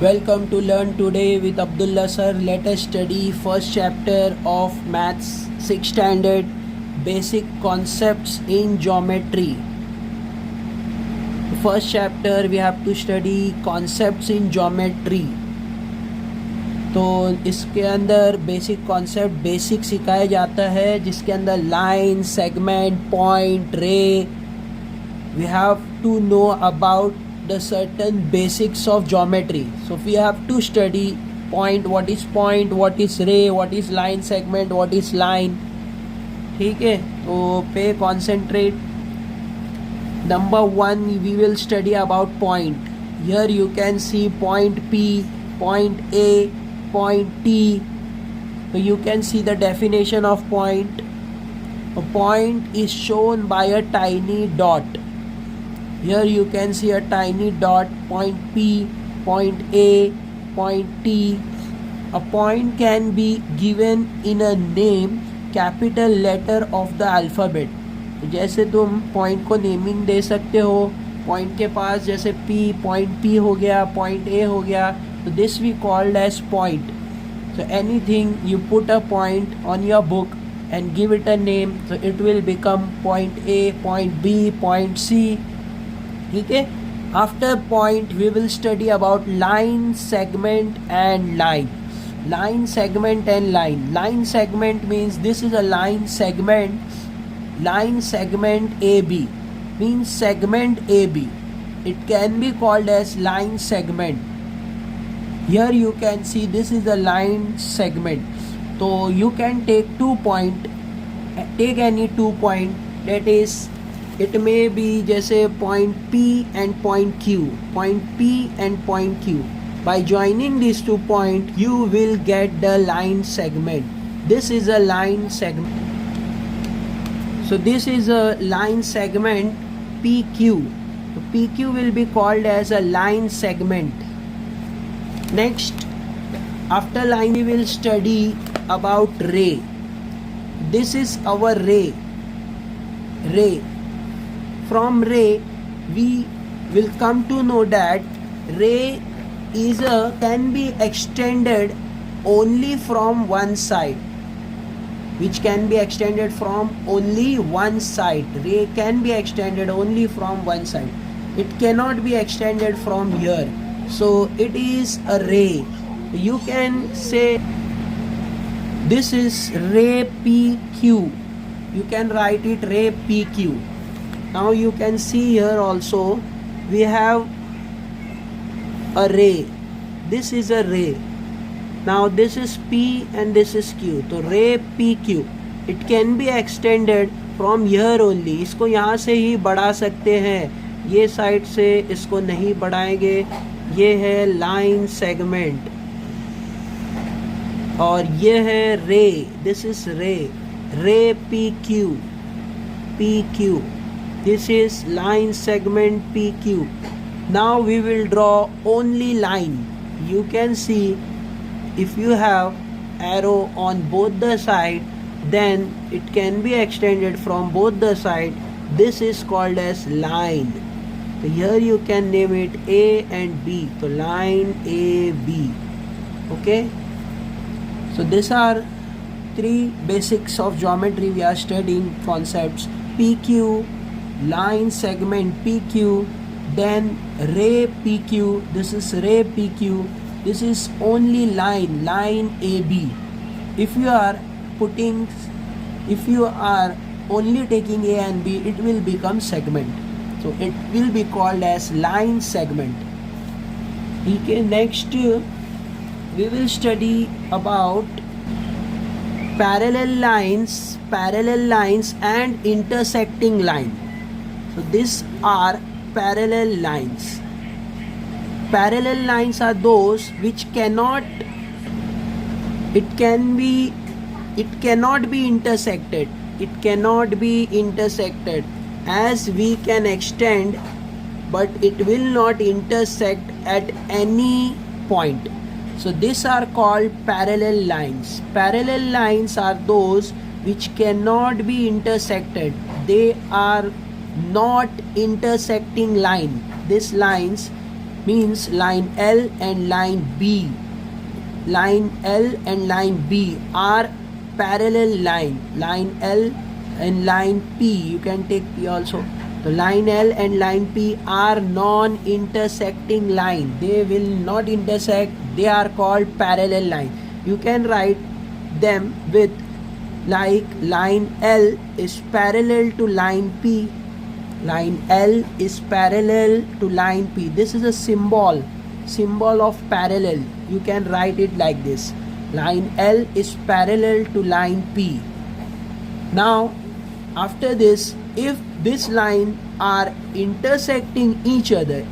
Welcome to Learn Today with Abdullah sir. Let us study first chapter of Maths 6th Standard, Basic Concepts in Geometry. First chapter we have to study concepts in geometry. तो इसके अंदर basic concept basic सिखाया जाता है, जिसके अंदर line, segment, point, रे. We have to know about the certain basics of geometry. So we have to study point, what is ray, what is line segment, what is line. ठीक है, तो पे concentrate. Number 1 we will study about point. Here you can see point P, point A, point T. So you can see the definition of point. A point is shown by a tiny dot. Here you can see a tiny dot, point P, point A, point T. A point can be given in a name, capital letter of the alphabet. जैसे तुम point को naming दे सकते हो. Point के पास जैसे P, point P हो गया, point A हो गया, तो this we called as point. So anything you put a point on your book and give it a name, so it will become point A, point B, point C. ठीक है. After point we will study about line, segment and line. line, segment and line. Line segment means this is a line segment. Line segment AB means segment AB. It can be called as line segment. Here you can see this is a line segment. So you can take 2 point, take any 2 point, that is it may be जैसे point P and point Q, point P and point Q. By joining these 2 points, you will get the line segment. This is a line segment. So this is a line segment PQ. So PQ will be called as a line segment. Next, after line we will study about ray. This is our ray. Ray. From ray we will come to know that ray can be extended only from one side, which can be extended from only one side. Ray can be extended only from one side. It cannot be extended from here. So it is a ray. You can say this is ray PQ. You can write it ray PQ. Now you can see here also we have a ray. This is a ray. Now this is P and this is Q. So ray PQ. It can be extended from here only. इसको यहाँ से ही बढ़ा सकते हैं. ये side से इसको नहीं बढ़ाएंगे. ये है लाइन सेगमेंट और ये है रे. दिस इज रे. रे PQ. PQ. This is line segment PQ. Now we will draw only line. You can see if you have arrow on both the side, then it can be extended from both the side. This is called as line. So here you can name it A and B. So line AB. Okay. So these are 3 basics of geometry we are studying concepts. PQ, line segment PQ, then ray PQ. This is ray PQ. This is only line AB. If you are only taking A and B, it will become segment. So it will be called as line segment. Okay, next we will study about parallel lines and intersecting line. So these are parallel lines. Parallel lines are those which cannot be intersected. It cannot be intersected, as we can extend, but it will not intersect at any point. So these are called parallel lines. Parallel lines are those which cannot be intersected. They are not intersecting line. These lines means line L and line B. Line L and line B are parallel line. Line L and line P, you can take P also. The line L and line P are non-intersecting line. They will not intersect. They are called parallel line. You can write them with like line L is parallel to line P. Line L is parallel to line P. This is a symbol of parallel. You can write it like this. Line L is parallel to line P. Now after this, if this line are intersecting each other,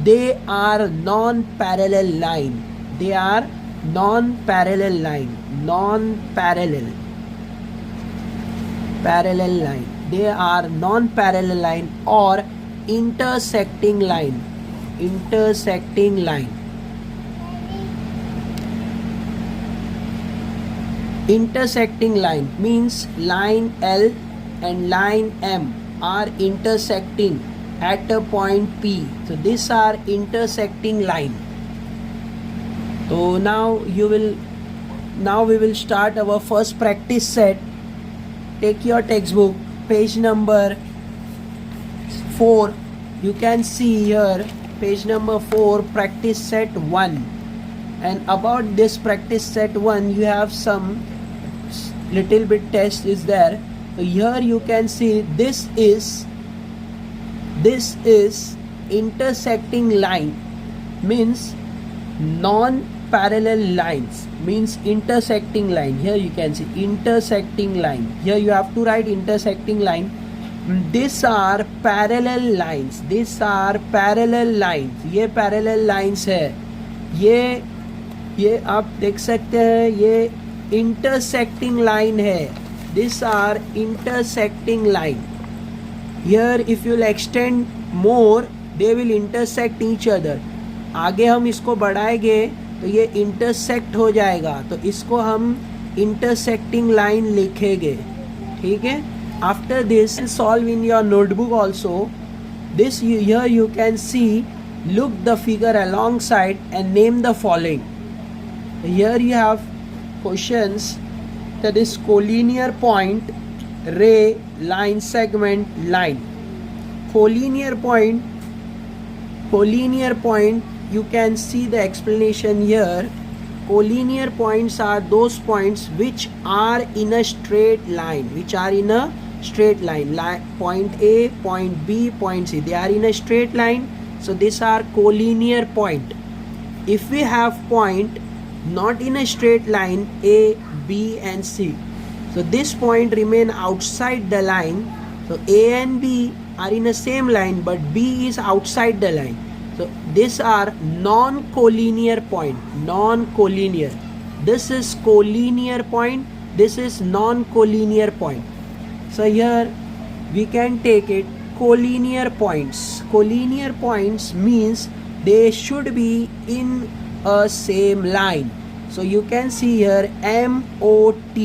they are non-parallel line. They are non-parallel line. Parallel line. They are non-parallel line or intersecting line. Intersecting line means line L and line M are intersecting at a point P. So these are intersecting line. So now we will start our first practice set. Take your textbook, page number 4. You can see here page number 4, practice set 1. And about this practice set 1, you have some little bit test is there. So here you can see this is intersecting line, means non-parallel lines, means intersecting line. Here you can see intersecting line. Here you have to write intersecting line. These are parallel lines. ये parallel lines है. ये आप देख सकते हैं, ये intersecting line है. These are intersecting line. Here if you will extend more, they will intersect each other. आगे हम इसको बढ़ाएंगे तो ये intersect हो जाएगा, तो इसको हम intersecting line लिखेंगे. ठीक है. After this, solve in your notebook also. This here you can see. Look the figure alongside and name the following. Here you have questions, that is collinear point, ray, line segment, line. Collinear point, you can see the explanation here. Collinear points are those points which are in a straight line. Point A, point B, point C. They are in a straight line. So these are collinear point. If we have point not in a straight line, A, B and C, so this point remain outside the line. So A and B are in the same line, but B is outside the line. So these are non-collinear point. This is collinear point. This is non-collinear point. So here we can take it collinear points. Collinear points means they should be in a same line. So you can see here MOT.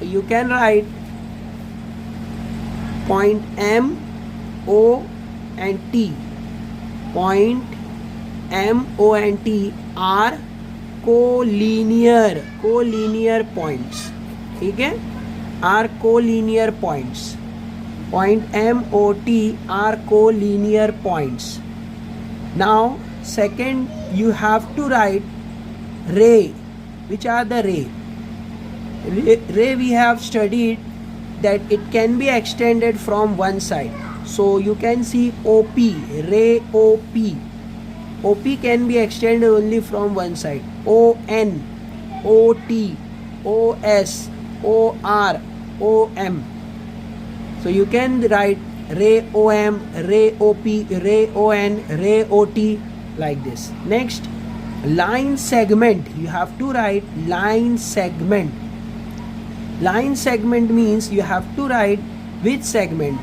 You can write point M, O and T. Point M, O and T are collinear points. ठीक है, are collinear points. Point M, O, T are collinear points. Now second, you have to write ray. Which are the ray? Ray we have studied that it can be extended from one side. So you can see OP, ray OP. OP can be extended only from one side. ON, OT, OS, OR, OM. So you can write ray OM, ray OP, ray ON, ray OT like this. Next, line segment. You have to write line segment. Line segment means you have to write which segment.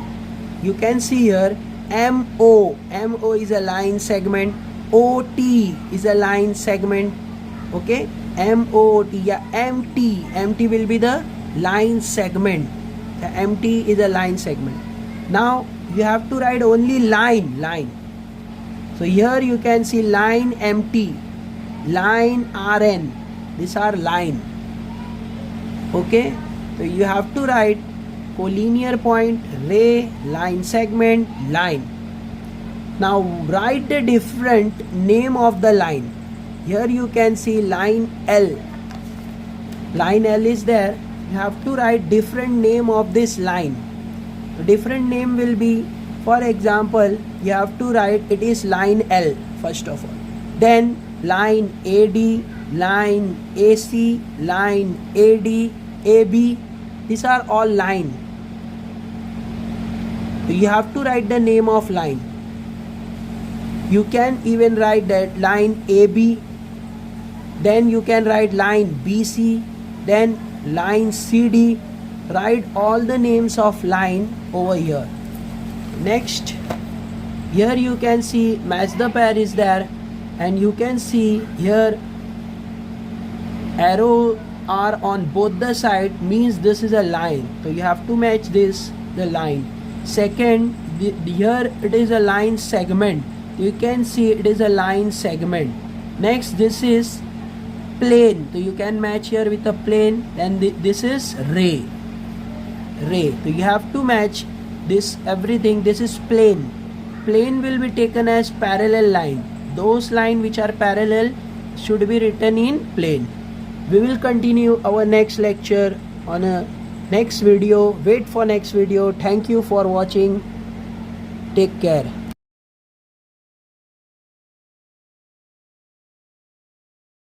You can see here MO. MO is a line segment. OT is a line segment. Okay, MOT. Yeah, MT. MT will be the line segment. The MT is a line segment. Now you have to write only line. So here you can see line MT, line RN. These are line. Okay, so you have to write collinear point, ray, line segment, line. Now write the different name of the line. Here you can see line L. Line L is there. You have to write different name of this line. The different name will be, for example, you have to write it is line L first of all. Then line AD, line AC, line AD, AB. These are all line. You have to write the name of line. You can even write that line AB. Then you can write line BC. Then line CD. Write all the names of line over here. Next, here you can see match the pair is there, and you can see here arrow are on both the side, means this is a line. So you have to match this, the line. Second, here it is a line segment. You can see it is a line segment. Next, this is plane. So you can match here with a plane. And this is ray. So you have to match this everything. This is plane. Plane will be taken as parallel line. Those line which are parallel should be written in plane. We will continue our next lecture on a next video. Wait for next video. Thank you for watching. Take care.